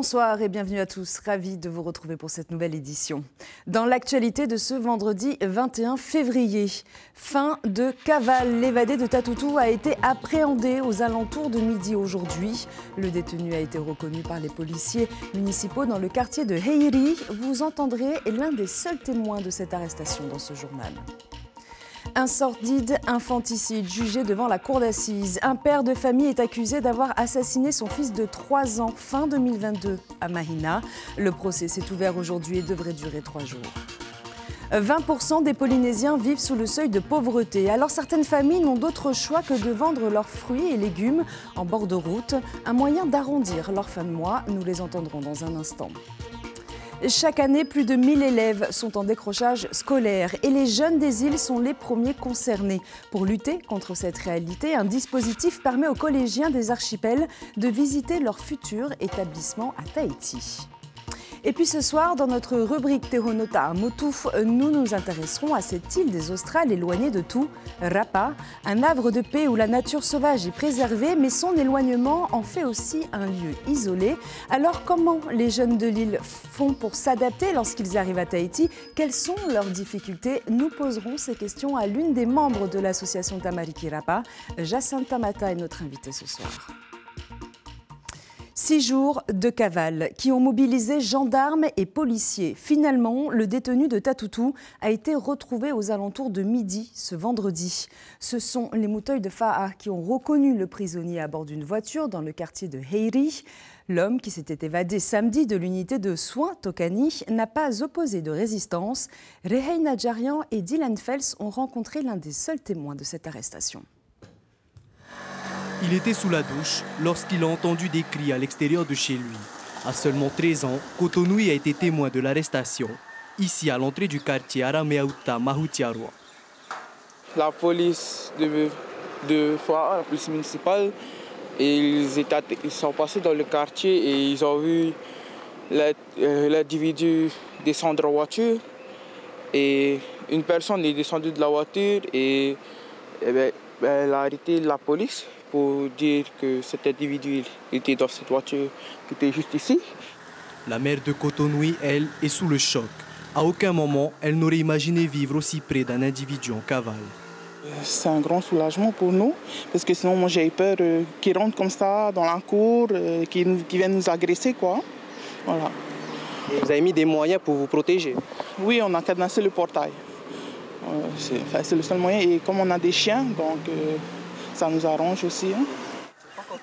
Bonsoir et bienvenue à tous, ravi de vous retrouver pour cette nouvelle édition. Dans l'actualité de ce vendredi 21 février, fin de cavale. L'évadé de Tatoutou a été appréhendé aux alentours de midi aujourd'hui. Le détenu a été reconnu par les policiers municipaux dans le quartier de Heiri. Vous entendrez l'un des seuls témoins de cette arrestation dans ce journal. Un sordide infanticide jugé devant la cour d'assises. Un père de famille est accusé d'avoir assassiné son fils de 3 ans fin 2022 à Mahina. Le procès s'est ouvert aujourd'hui et devrait durer 3 jours. 20% des Polynésiens vivent sous le seuil de pauvreté. Alors certaines familles n'ont d'autre choix que de vendre leurs fruits et légumes en bord de route. Un moyen d'arrondir leur fin de mois. Nous les entendrons dans un instant. Chaque année, plus de 1000 élèves sont en décrochage scolaire et les jeunes des îles sont les premiers concernés. Pour lutter contre cette réalité, un dispositif permet aux collégiens des archipels de visiter leur futur établissement à Tahiti. Et puis ce soir, dans notre rubrique Tehonota Motu, nous nous intéresserons à cette île des Australes éloignée de tout, Rapa, un havre de paix où la nature sauvage est préservée, mais son éloignement en fait aussi un lieu isolé. Alors comment les jeunes de l'île font pour s'adapter lorsqu'ils arrivent à Tahiti? Quelles sont leurs difficultés? Nous poserons ces questions à l'une des membres de l'association Tamariki Rapa. Jacinta Mata est notre invitée ce soir. 6 jours de cavale qui ont mobilisé gendarmes et policiers. Finalement, le détenu de Tatoutou a été retrouvé aux alentours de midi ce vendredi. Ce sont les Mouteuils de Fa'a qui ont reconnu le prisonnier à bord d'une voiture dans le quartier de Heiri. L'homme qui s'était évadé samedi de l'unité de soins Tokani n'a pas opposé de résistance. Reheina Djarian et Dylan Fels ont rencontré l'un des seuls témoins de cette arrestation. Il était sous la douche lorsqu'il a entendu des cris à l'extérieur de chez lui. À seulement 13 ans, Cotonui a été témoin de l'arrestation, ici à l'entrée du quartier Arameauta Mahutiarua. La police de Fa'a, la police municipale, ils sont passés dans le quartier et ils ont vu l'individu descendre de la voiture. Et une personne est descendue de la voiture et elle a arrêté la police pour dire que cet individu était dans cette voiture qui était juste ici. La mère de Cotonui, elle, est sous le choc. À aucun moment, elle n'aurait imaginé vivre aussi près d'un individu en cavale. C'est un grand soulagement pour nous, parce que sinon moi j'ai eu peur qu'il rentre comme ça dans la cour, qu'il vienne nous agresser, quoi. Voilà. Et vous avez mis des moyens pour vous protéger? Oui, on a cadenassé le portail. C'est le seul moyen. Et comme on a des chiens, donc ça nous arrange aussi. Hein.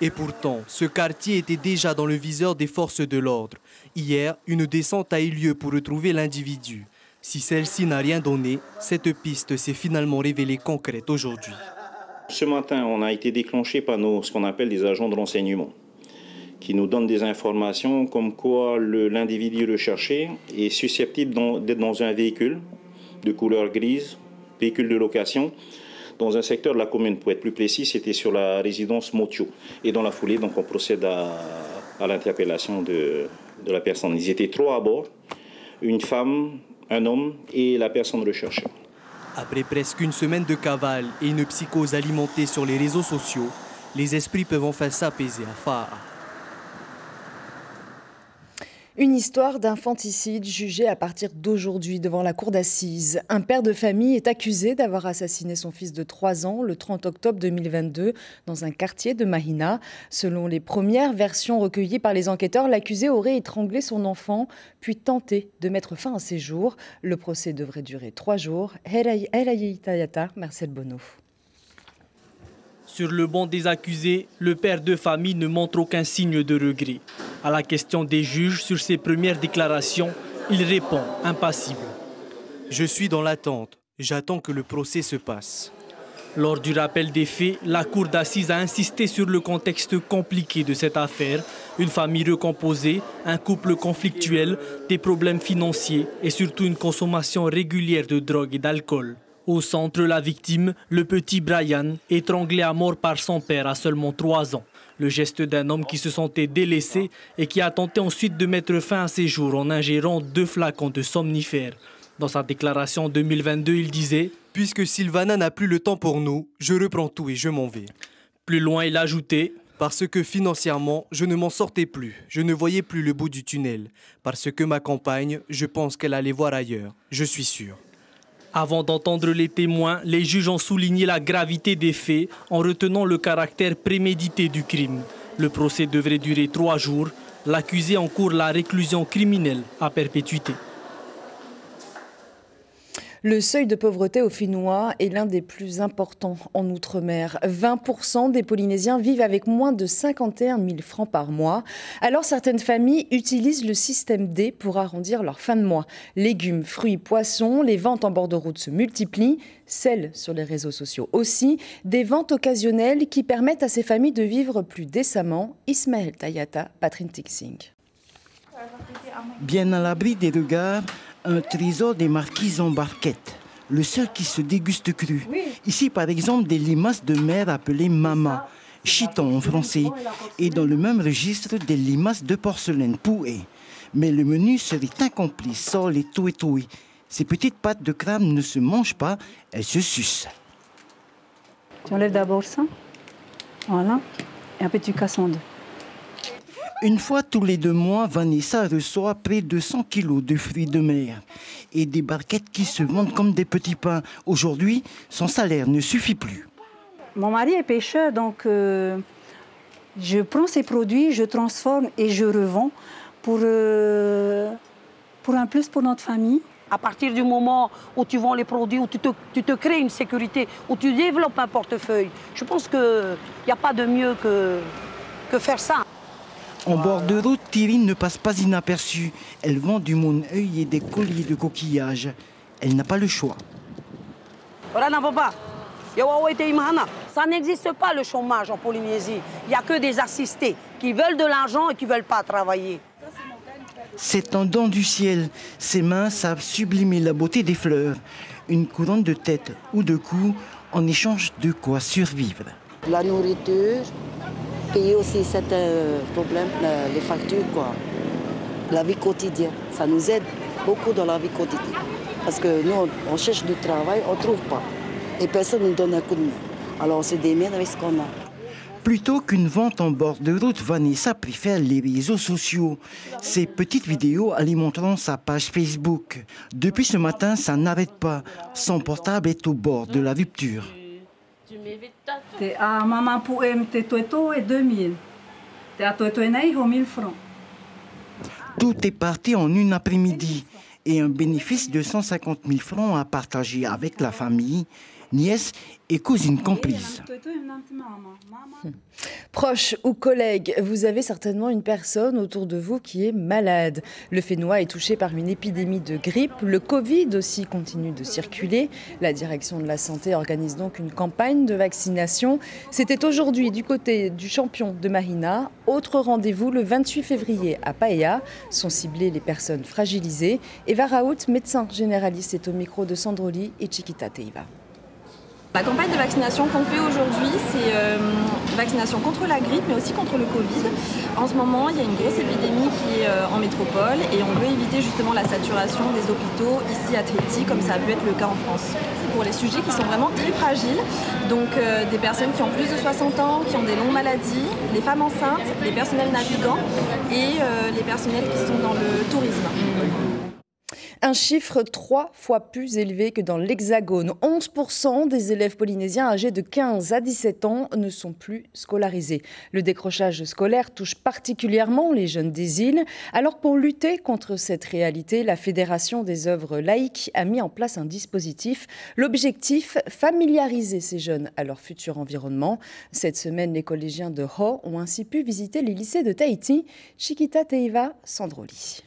Et pourtant, ce quartier était déjà dans le viseur des forces de l'ordre. Hier, une descente a eu lieu pour retrouver l'individu. Si celle-ci n'a rien donné, cette piste s'est finalement révélée concrète aujourd'hui. Ce matin, on a été déclenché par ce qu'on appelle des agents de renseignement, qui nous donnent des informations comme quoi l'individu recherché est susceptible d'être dans un véhicule de couleur grise, véhicule de location, dans un secteur de la commune. Pour être plus précis, c'était sur la résidence Motio. Et dans la foulée, donc, on procède à l'interpellation de la personne. Ils étaient 3 à bord, une femme, un homme et la personne recherchée. Après presque une semaine de cavale et une psychose alimentée sur les réseaux sociaux, les esprits peuvent enfin s'apaiser à Fa'a. Une histoire d'infanticide jugée à partir d'aujourd'hui devant la cour d'assises. Un père de famille est accusé d'avoir assassiné son fils de 3 ans le 30 octobre 2022 dans un quartier de Mahina. Selon les premières versions recueillies par les enquêteurs, l'accusé aurait étranglé son enfant puis tenté de mettre fin à ses jours. Le procès devrait durer 3 jours. Marcel Bonneau. Sur le banc des accusés, le père de famille ne montre aucun signe de regret. À la question des juges sur ses premières déclarations, il répond impassible. Je suis dans l'attente. J'attends que le procès se passe. Lors du rappel des faits, la cour d'assises a insisté sur le contexte compliqué de cette affaire. Une famille recomposée, un couple conflictuel, des problèmes financiers et surtout une consommation régulière de drogue et d'alcool. Au centre, la victime, le petit Brian, étranglé à mort par son père à seulement 3 ans. Le geste d'un homme qui se sentait délaissé et qui a tenté ensuite de mettre fin à ses jours en ingérant 2 flacons de somnifères. Dans sa déclaration en 2022, il disait « Puisque Sylvana n'a plus le temps pour nous, je reprends tout et je m'en vais. » Plus loin, il ajoutait Parce que financièrement, je ne m'en sortais plus. Je ne voyais plus le bout du tunnel. Parce que ma compagne, je pense qu'elle allait voir ailleurs. Je suis sûr. Avant d'entendre les témoins, les juges ont souligné la gravité des faits en retenant le caractère prémédité du crime. Le procès devrait durer 3 jours. L'accusé encourt la réclusion criminelle à perpétuité. Le seuil de pauvreté au Fénois est l'un des plus importants en Outre-mer. 20% des Polynésiens vivent avec moins de 51 000 francs par mois. Alors certaines familles utilisent le système D pour arrondir leur fin de mois. Légumes, fruits, poissons, les ventes en bord de route se multiplient. Celles sur les réseaux sociaux aussi. Des ventes occasionnelles qui permettent à ces familles de vivre plus décemment. Ismaël Tayata, Patrick Tixing. Bien à l'abri des regards, un trésor des marquises en barquette, le seul qui se déguste cru. Ici, par exemple, des limaces de mer appelées mama, chiton en français, et dans le même registre, des limaces de porcelaine, pouet. Mais le menu serait incomplet sans les toué-toué. Ces petites pattes de crabe ne se mangent pas, elles se sucent. Tu enlèves d'abord ça, voilà, et après tu casses en deux. Une fois tous les 2 mois, Vanessa reçoit près de 100 kilos de fruits de mer et des barquettes qui se vendent comme des petits pains. Aujourd'hui, son salaire ne suffit plus. Mon mari est pêcheur, donc je prends ces produits, je transforme et je revends pour un plus pour notre famille. À partir du moment où tu vends les produits, où tu te crées une sécurité, où tu développes un portefeuille, je pense qu'il n'y a pas de mieux que faire ça. En bord de route, Thierry ne passe pas inaperçue. Elle vend du mon-œil et des colliers de coquillages. Elle n'a pas le choix. Ça n'existe pas le chômage en Polynésie. Il n'y a que des assistés qui veulent de l'argent et qui ne veulent pas travailler. C'est un don du ciel. Ses mains savent sublimer la beauté des fleurs. Une couronne de tête ou de cou en échange de quoi survivre. La nourriture, payer aussi certains problèmes, les factures, quoi. La vie quotidienne, ça nous aide beaucoup dans la vie quotidienne. Parce que nous, on cherche du travail, on ne trouve pas. Et personne ne nous donne un coup de main. Alors on se démène avec ce qu'on a. Plutôt qu'une vente en bord de route, Vanessa préfère les réseaux sociaux. Ces petites vidéos alimenteront sa page Facebook. Depuis ce matin, ça n'arrête pas. Son portable est au bord de la rupture. T'es à maman pour t'es toto et 2000. T'es à toto et 1000 francs. Tout est parti en une après-midi et un bénéfice de 150 000 francs à partager avec la famille, nièce et cousine complice. Proches ou collègues, vous avez certainement une personne autour de vous qui est malade. Le Fénois est touché par une épidémie de grippe. Le Covid aussi continue de circuler. La direction de la santé organise donc une campagne de vaccination. C'était aujourd'hui du côté du champion de Mahina. Autre rendez-vous le 28 février à Paia. Sont ciblées les personnes fragilisées. Eva Raoult, médecin généraliste, est au micro de Sandroli et Chiquita Teiva. La campagne de vaccination qu'on fait aujourd'hui, c'est vaccination contre la grippe, mais aussi contre le Covid. En ce moment, il y a une grosse épidémie qui est en métropole et on veut éviter justement la saturation des hôpitaux ici à Tahiti, comme ça a pu être le cas en France. C'est pour les sujets qui sont vraiment très fragiles, donc des personnes qui ont plus de 60 ans, qui ont des longues maladies, les femmes enceintes, les personnels navigants et les personnels qui sont dans le tourisme. Un chiffre 3 fois plus élevé que dans l'Hexagone. 11% des élèves polynésiens âgés de 15 à 17 ans ne sont plus scolarisés. Le décrochage scolaire touche particulièrement les jeunes des îles. Alors pour lutter contre cette réalité, la Fédération des œuvres laïques a mis en place un dispositif. L'objectif, familiariser ces jeunes à leur futur environnement. Cette semaine, les collégiens de Ho ont ainsi pu visiter les lycées de Tahiti. Chiquita Teiva, Sandroli.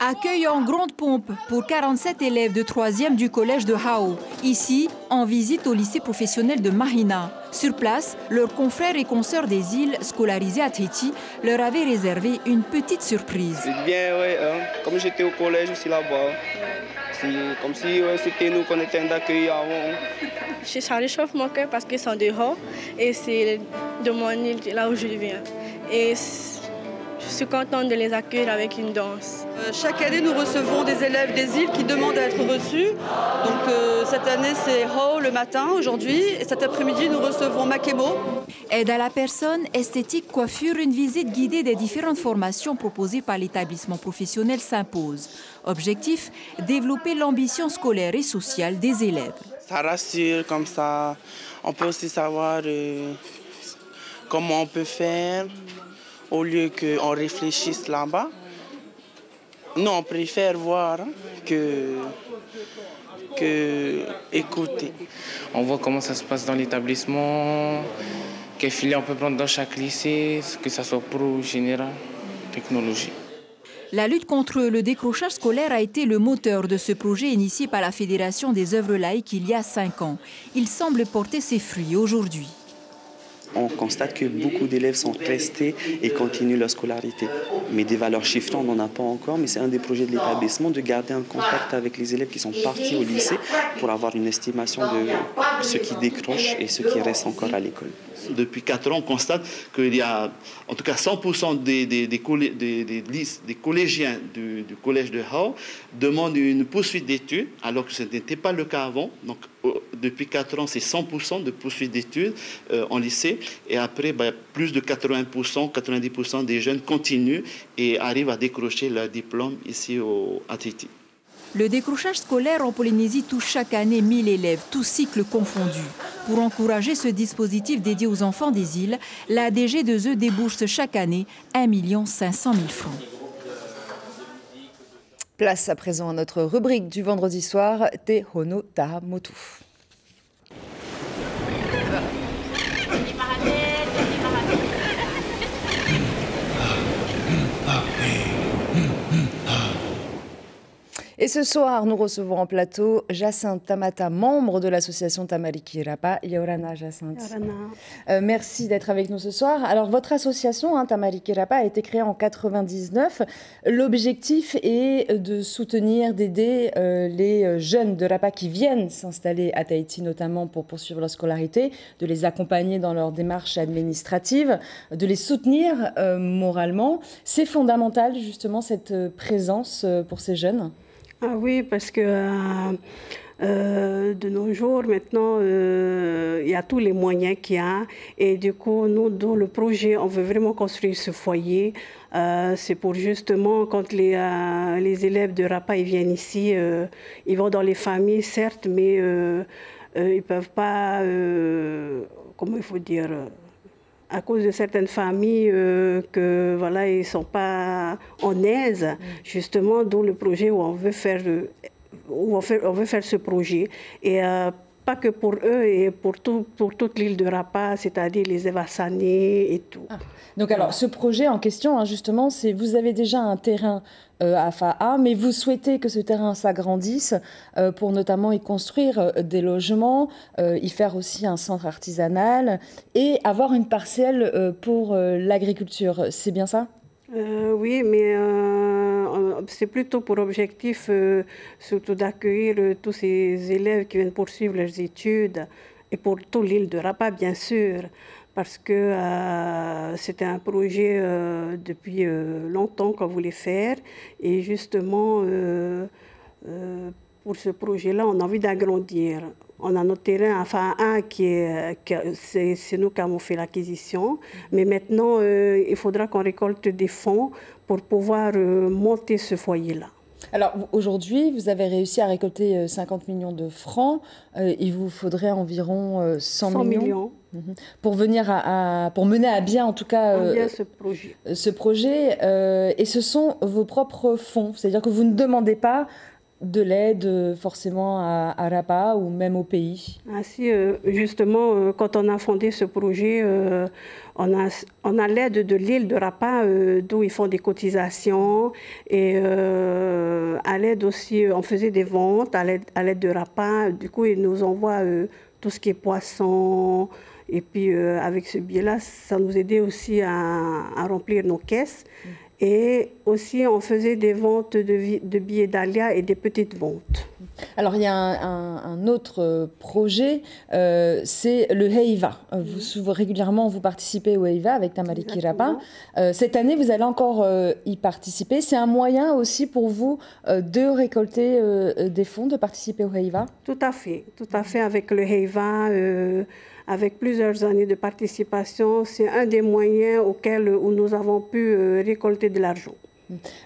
Accueil en grande pompe pour 47 élèves de 3e du collège de Hao. Ici, en visite au lycée professionnel de Mahina. Sur place, leurs confrères et consoeurs des îles scolarisés à Tahiti leur avaient réservé une petite surprise. C'est bien, ouais, comme j'étais au collège aussi là-bas. C'est comme si c'était nous qu'on était d'accueil avant. Ça réchauffe mon cœur parce qu'ils sont dehors et c'est de mon île, là où je viens. Et je suis contente de les accueillir avec une danse. Chaque année, nous recevons des élèves des îles qui demandent à être reçus. Donc cette année, c'est Hao le matin aujourd'hui. Et cet après-midi, nous recevons Makemo. Aide à la personne, esthétique, coiffure, une visite guidée des différentes formations proposées par l'établissement professionnel s'impose. Objectif, développer l'ambition scolaire et sociale des élèves. Ça rassure comme ça. On peut aussi savoir comment on peut faire au lieu qu'on réfléchisse là-bas. Nous, on préfère voir que écouter. On voit comment ça se passe dans l'établissement, quelle filière on peut prendre dans chaque lycée, que ce soit pro ou général, technologie. La lutte contre le décrochage scolaire a été le moteur de ce projet initié par la Fédération des œuvres laïques il y a 5 ans. Il semble porter ses fruits aujourd'hui. On constate que beaucoup d'élèves sont restés et continuent leur scolarité. Mais des valeurs chiffrées, on n'en a pas encore, mais c'est un des projets de l'établissement de garder un contact avec les élèves qui sont partis au lycée pour avoir une estimation de ceux qui décrochent et ceux qui restent encore à l'école. Depuis 4 ans, on constate qu'il y a en tout cas 100% des collégiens du collège de Hao demandent une poursuite d'études, alors que ce n'était pas le cas avant. Donc, depuis 4 ans, c'est 100% de poursuite d'études en lycée. Et après, plus de 80%, 90% des jeunes continuent et arrivent à décrocher leur diplôme ici à Tahiti. Le décrochage scolaire en Polynésie touche chaque année 1000 élèves, tous cycles confondus. Pour encourager ce dispositif dédié aux enfants des îles, la DG2E débourse chaque année 1 500 000 francs. Place à présent à notre rubrique du vendredi soir, Te Hono Taha Motu. Et ce soir, nous recevons en plateau Jacinthe Tamata, membre de l'association Tamariki Rapa. Yorana Jacinthe. Merci d'être avec nous ce soir. Alors, votre association, Tamariki Rapa, a été créée en 1999. L'objectif est de soutenir, d'aider les jeunes de Rapa qui viennent s'installer à Tahiti, notamment pour poursuivre leur scolarité, de les accompagner dans leur démarche administrative, de les soutenir moralement. C'est fondamental, justement, cette présence pour ces jeunes. Ah oui, parce que de nos jours, maintenant, il y a tous les moyens qu'il y a. Et du coup, nous, dans le projet, on veut vraiment construire ce foyer. C'est pour justement, quand les élèves de Rapa ils viennent ici, ils vont dans les familles, certes, mais ils ne peuvent pas, comment il faut dire... à cause de certaines familles que voilà, ils sont pas en aise, justement, d'où le projet où on veut faire ce projet. Et pas que pour eux et pour toute l'île de Rapa, c'est-à-dire les Evassanés et tout. Donc alors, ce projet en question, justement, c'est vous avez déjà un terrain à Fa'a, mais vous souhaitez que ce terrain s'agrandisse pour notamment y construire des logements, y faire aussi un centre artisanal et avoir une parcelle pour l'agriculture. C'est bien ça ? Oui, mais c'est plutôt pour objectif surtout d'accueillir tous ces élèves qui viennent poursuivre leurs études et pour toute l'île de Rapa, bien sûr, parce que c'était un projet depuis longtemps qu'on voulait faire et justement pour ce projet-là, on a envie d'agrandir. On a notre terrain, enfin c'est nous qui avons fait l'acquisition. Mais maintenant, il faudra qu'on récolte des fonds pour pouvoir monter ce foyer-là. Alors aujourd'hui, vous avez réussi à récolter 50 millions de francs. Il vous faudrait environ 100 millions. Pour mener à bien, en tout cas, ce projet. Et ce sont vos propres fonds. C'est-à-dire que vous ne demandez pas de l'aide forcément à Rapa ou même au pays. Ah si, justement, quand on a fondé ce projet, on a l'aide de l'île de Rapa, d'où ils font des cotisations. Et à l'aide aussi, on faisait des ventes à l'aide de Rapa. Du coup, ils nous envoient tout ce qui est poisson. Et puis, avec ce biais-là, ça nous aidait aussi à remplir nos caisses. Et aussi, on faisait des ventes de billets d'Alia et des petites ventes. Alors, il y a un autre projet, c'est le Heiva. Régulièrement, vous participez au Heiva avec Tamari Kirapa. Cette année, vous allez encore y participer. C'est un moyen aussi pour vous de récolter des fonds, de participer au Heiva? Tout à fait. Avec le Heiva, avec plusieurs années de participation, c'est un des moyens où nous avons pu récolter de l'argent.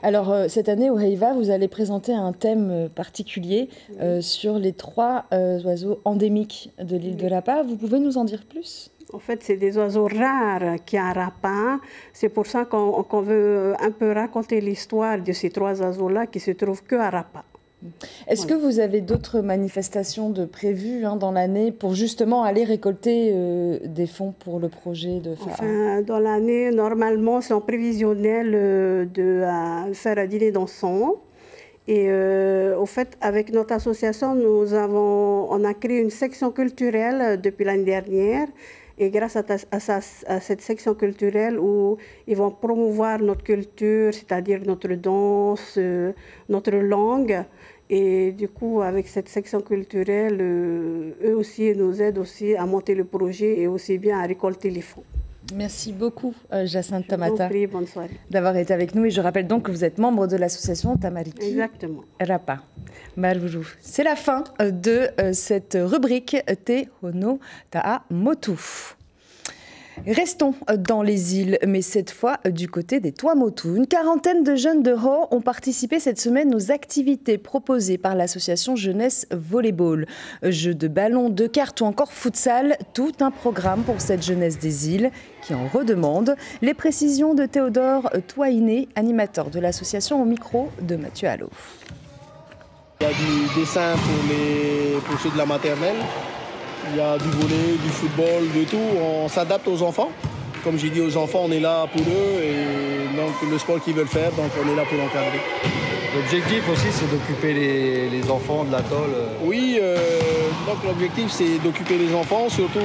Alors, cette année, au Heiva, vous allez présenter un thème particulier sur les 3 oiseaux endémiques de l'île de Rapa. Vous pouvez nous en dire plus? En fait, c'est des oiseaux rares qui à Rapa. C'est pour ça qu'on veut un peu raconter l'histoire de ces 3 oiseaux-là qui se trouvent que à Rapa. Est-ce que vous avez d'autres manifestations prévues dans l'année pour justement aller récolter des fonds pour le projet de Fa'a? Enfin, dans l'année, normalement, c'est en prévisionnel de faire un dîner d'ensemble. Et au fait, avec notre association, on a créé une section culturelle depuis l'année dernière. Et grâce à cette section culturelle où ils vont promouvoir notre culture, c'est-à-dire notre danse, notre langue. Et du coup, avec cette section culturelle, eux aussi nous aident aussi à monter le projet et aussi bien à récolter les fonds. Merci beaucoup, Jacinthe Tamata, bonne soirée, d'avoir été avec nous. Et je rappelle donc que vous êtes membre de l'association Tamariki Exactement. Rapa. Marujou. C'est la fin de cette rubrique Te Hono Ta'a Motu. Restons dans les îles, mais cette fois du côté des Tuamotu. Une quarantaine de jeunes de Hau ont participé cette semaine aux activités proposées par l'association Jeunesse Volleyball. Jeux de ballon, de cartes ou encore futsal, tout un programme pour cette jeunesse des îles qui en redemande. Les précisions de Théodore Toiné, animateur de l'association, au micro de Mathieu Allot. Il y a du dessin pour ceux de la maternelle. Il y a du volley, du football, de tout. On s'adapte aux enfants. Comme j'ai dit aux enfants, on est là pour eux. Et donc le sport qu'ils veulent faire, donc on est là pour l'encadrer. L'objectif aussi, c'est d'occuper les enfants de l'atoll. Oui, donc l'objectif, c'est d'occuper les enfants, surtout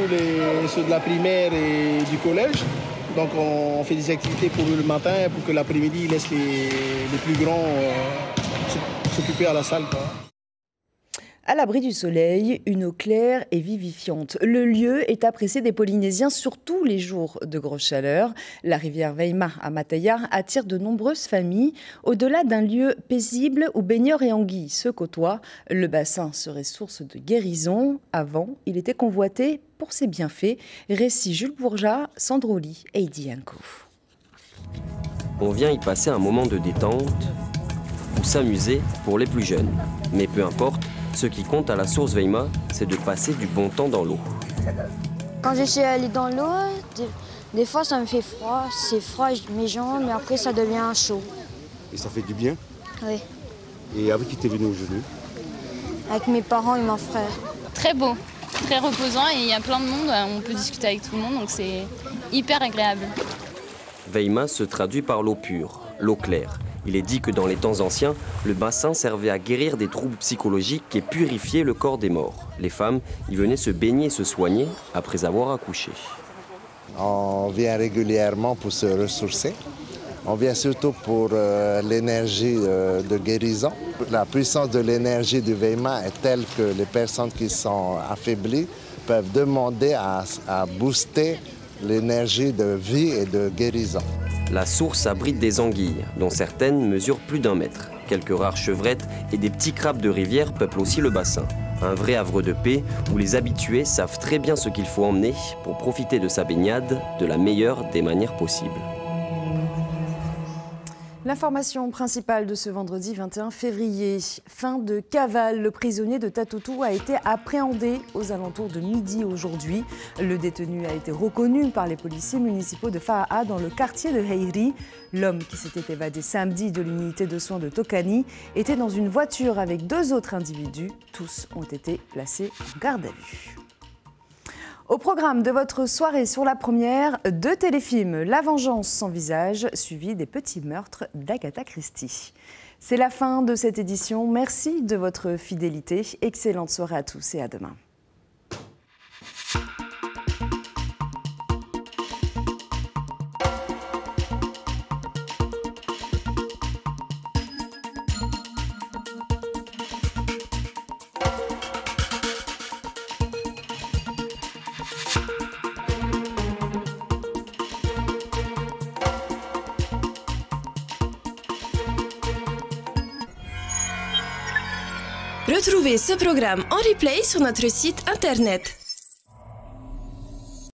ceux de la primaire et du collège. Donc on fait des activités pour eux le matin, pour que l'après-midi, ils laissent les plus grands s'occuper à la salle, quoi. À l'abri du soleil, une eau claire et vivifiante. Le lieu est apprécié des Polynésiens, surtout les jours de grosse chaleur. La rivière Veima à Mataya attire de nombreuses familles. Au-delà d'un lieu paisible où baigneurs et anguilles se côtoient, le bassin serait source de guérison. Avant, il était convoité pour ses bienfaits. Récit Jules Bourgeat, Sandroli et Heidi Yanko. On vient y passer un moment de détente ou s'amuser pour les plus jeunes. Mais peu importe, ce qui compte à la source Veima, c'est de passer du bon temps dans l'eau. Quand je suis allée dans l'eau, des fois ça me fait froid. C'est froid, mes jambes, mais après ça devient chaud. Et ça fait du bien? Oui. Et avec qui t'es venu aujourd'hui? Avec mes parents et mon frère. Très beau, très reposant et il y a plein de monde. On peut discuter avec tout le monde, donc c'est hyper agréable. Veima se traduit par l'eau pure, l'eau claire. Il est dit que dans les temps anciens, le bassin servait à guérir des troubles psychologiques et purifier le corps des morts. Les femmes y venaient se baigner et se soigner après avoir accouché. On vient régulièrement pour se ressourcer. On vient surtout pour l'énergie de guérison. La puissance de l'énergie du Veima est telle que les personnes qui sont affaiblies peuvent demander à booster l'énergie de vie et de guérison. La source abrite des anguilles, dont certaines mesurent plus d'1 mètre. Quelques rares chevrettes et des petits crabes de rivière peuplent aussi le bassin. Un vrai havre de paix où les habitués savent très bien ce qu'il faut emmener pour profiter de sa baignade de la meilleure des manières possibles. L'information principale de ce vendredi 21 février. Fin de cavale. Le prisonnier de Tatoutou a été appréhendé aux alentours de midi aujourd'hui. Le détenu a été reconnu par les policiers municipaux de Fa'a dans le quartier de Heiri. L'homme qui s'était évadé samedi de l'unité de soins de Tokani était dans une voiture avec 2 autres individus. Tous ont été placés en garde à vue. Au programme de votre soirée sur la première, 2 téléfilms, La vengeance sans visage, suivi des petits meurtres d'Agatha Christie. C'est la fin de cette édition. Merci de votre fidélité. Excellente soirée à tous et à demain. Retrouvez ce programme en replay sur notre site internet.